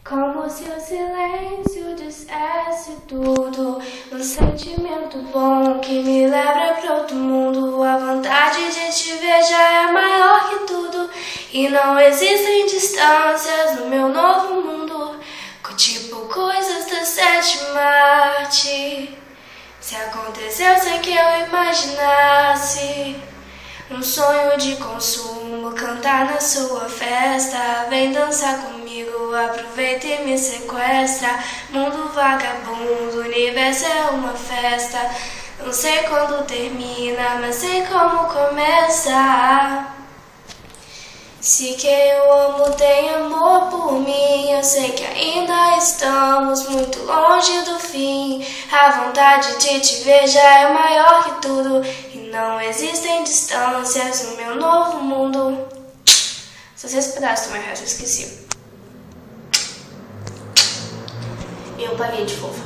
Como se o silêncio dissesse tudo. Um sentimento bom que me leva pra outro mundo. A vontade de te ver já é maior que tudo. E não existem distâncias no meu novo mundo. Tipo coisas da sétima arte. Se aconteceu sem que eu imaginasse. Um sonho de consumo, cantar na sua festa. Vem dançar comigo, aproveita e me sequestra. Mundo vagabundo, universo é uma festa. Não sei quando termina, mas sei como começa. Se quem eu amo tem amor por mim, eu sei que ainda estamos muito longe do fim. A vontade de te ver já é maior que tudo. E não existem distâncias no meu novo mundo. Só esse pedaço do meu resto eu esqueci. Eu paguei de fofa.